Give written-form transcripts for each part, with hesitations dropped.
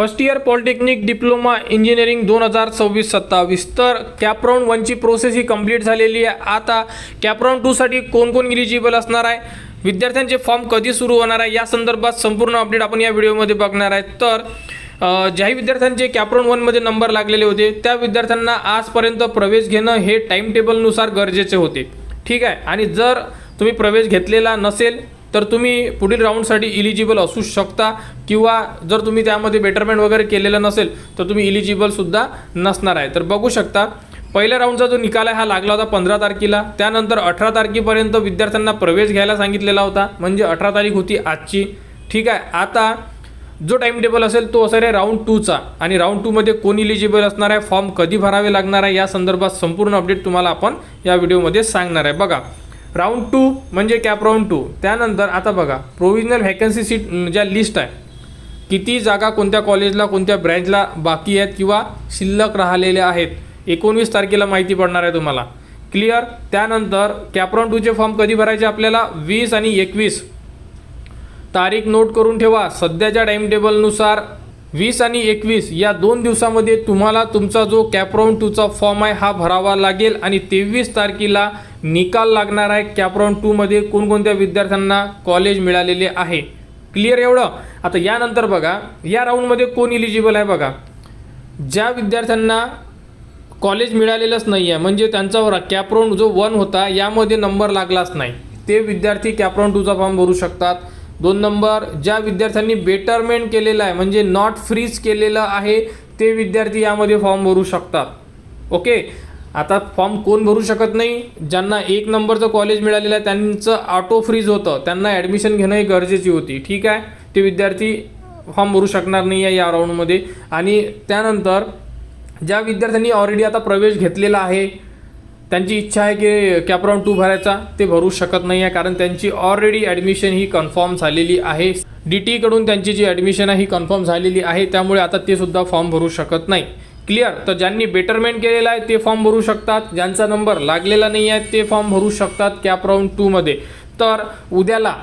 First year polytechnic diploma engineering 2026-27 तर cap round 1ची process ही complete झालेली आहे। आता कॅप राऊंड 2साठी कोण कोण एलिजिबल असणार आहे, विद्यार्थ्यांचे फॉर्म कधी सुरू होणार आहे, या संदर्भात संपूर्ण अपडेट आपण या व्हिडिओमध्ये बघणार आहे। तर ज्याही विद्यार्थ्यांचे कॅप राऊंड 1मध्ये नंबर लागलेले होते त्या विद्यार्थ्यांना आजपर्यंत प्रवेश घेणं हे टाइम टेबलनुसार गरजेचे होते, ठीक आहे। आणि जर तुम्ही प्रवेश घेतलेला नसेल तर तुम्ही पुढील राऊंडसाठी इलिजिबल असू शकता, किंवा जर तुम्ही त्यामध्ये बेटरमेंट वगैरे केलेलं नसेल तर तुम्ही इलिजिबलसुद्धा नसणार आहे। तर बघू शकता पहिल्या राऊंडचा जो निकाल आहे हा लागला होता 15 तारखेला, त्यानंतर 18 तारखेपर्यंत विद्यार्थ्यांना प्रवेश घ्यायला सांगितलेला होता, म्हणजे 18 तारीख होती आजची, ठीक आहे। आता जो टाइम टेबल असेल तो असेल आहे राऊंड 2चा, आणि राऊंड 2मध्ये कोण इलिजिबल असणार आहे, फॉर्म कधी भरावे लागणार आहे, या संदर्भात संपूर्ण अपडेट तुम्हाला आपण या व्हिडिओमध्ये सांगणार आहे। बघा राऊंड 2 म्हणजे कॅप राऊंड 2, त्यानंतर आता बघा प्रोव्हिजनल व्हॅकन्सी सीट ज्या लिस्ट आहे, किती जागा कोणत्या कॉलेजला कोणत्या ब्रँचला बाकी आहेत किंवा शिल्लक राहिलेल्या आहेत, 19 तारखेला माहिती पडणार आहे तुम्हाला, क्लिअर। त्यानंतर कॅप राऊंड 2चे फॉर्म कधी भरायचे आपल्याला 20 आणि 21 तारीख नोट करून ठेवा। सध्याच्या टाइम टेबलनुसार 20 आणि 21 या 2 दिवसामध्ये तुम्हाला तुमचा जो कॅप राऊंड 2चा फॉर्म आहे हा भरावा लागेल, आणि 23 तारखेला निकाल लागणार आहे कॅप राऊंड 2मध्ये कोणकोणत्या विद्यार्थ्यांना कॉलेज मिळालेले आहे, क्लिअर एवढं। आता यानंतर बघा या राऊंडमध्ये कोण इलिजिबल आहे, बघा ज्या विद्यार्थ्यांना कॉलेज मिळालेलंच नाही आहे, म्हणजे त्यांचा कॅप राऊंड जो 1 होता यामध्ये नंबर लागलाच नाही, ते विद्यार्थी कॅप राऊंड 2चा फॉर्म भरू शकतात। 2 नंबर ज्या विद्यार्थ्यांनी बेटरमेंट केलेलं आहे म्हणजे नॉट फ्रीज केलेलं आहे ते विद्यार्थी यामध्ये फॉर्म भरू शकतात, ओके। आता फॉर्म कोण भरू शकत नाही, ज्यांना 1 नंबरचं कॉलेज मिळालेलं आहे त्यांचं ऑटो फ्रीज होतं, त्यांना ॲडमिशन घेणं ही गरजेची होती, ठीक आहे। ते विद्यार्थी फॉर्म भरू शकणार नाही आहे या राऊंडमध्ये। आणि त्यानंतर ज्या विद्यार्थ्यांनी ऑलरेडी आता प्रवेश घेतलेला आहे, त्यांची इच्छा आहे की कॅप राऊंड 2 भरायचा, ते भरू शकत नाही आहे, कारण त्यांची ऑलरेडी ॲडमिशन ही कन्फर्म झालेली आहे, DT कडून त्यांची जी ॲडमिशन आहे ही कन्फर्म झालेली आहे, त्यामुळे आता ते सुद्धा फॉर्म भरू शकत नाही, क्लिअर। तर ज्यांनी बेटरमेंट केलेला आहे ते फॉर्म भरू शकतात, ज्यांचा नंबर लागलेला नाही आहे ते फॉर्म भरू शकतात कॅप राऊंड 2मध्ये। तर उद्याला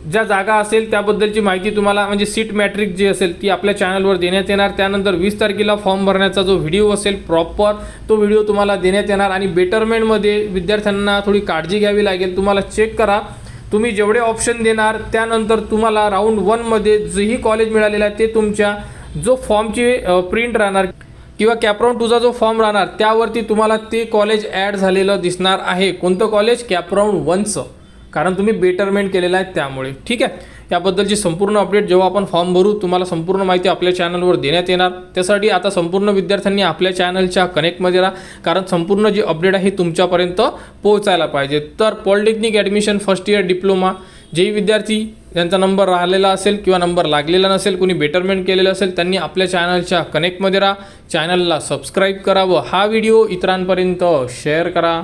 ज्या जागा असेल त्याबद्दलची माहिती तुम्हाला म्हणजे सीट मॅट्रिक जी असेल ती आपल्या चॅनलवर देण्यात येणार। त्यानंतर 20 तारखेला फॉर्म भरण्याचा जो व्हिडिओ असेल प्रॉपर तो व्हिडिओ तुम्हाला देण्यात येणार। आणि बेटरमेंटमध्ये विद्यार्थ्यांना थोडी काळजी घ्यावी लागेल, तुम्हाला चेक करा तुम्ही जेवढे ऑप्शन देणार त्यानंतर तुम्हाला राऊंड 1मध्ये जेही कॉलेज मिळालेलं आहे ते तुमच्या जो फॉर्मची प्रिंट राहणार किंवा कॅप राऊंड 2चा जो फॉर्म राहणार त्यावरती तुम्हाला ते कॉलेज ॲड झालेलं दिसणार आहे, कोणतं कॉलेज, कॅप राऊंड 1चं, कारण तुम्ही बेटरमेंट केलेलं आहे त्यामुळे, ठीक आहे। याबद्दलची संपूर्ण अपडेट जेव्हा आपण फॉर्म भरू तुम्हाला संपूर्ण माहिती आपल्या चॅनलवर देण्यात येणार। त्यासाठी आता संपूर्ण विद्यार्थ्यांनी आपल्या चॅनलच्या कनेक्टमध्ये राहा, कारण संपूर्ण जी अपडेट आहे तुमच्यापर्यंत पोहोचायला पाहिजे। तर polytechnic admission first year diploma जेही विद्यार्थी ज्यांचा नंबर राहिलेला असेल किंवा नंबर लागलेला नसेल, कोणी बेटरमेंट केलेलं असेल, त्यांनी आपल्या चॅनलच्या कनेक्टमध्ये राहा, चॅनलला सबस्क्राईब करा व हा व्हिडिओ इतरांपर्यंत शेअर करा।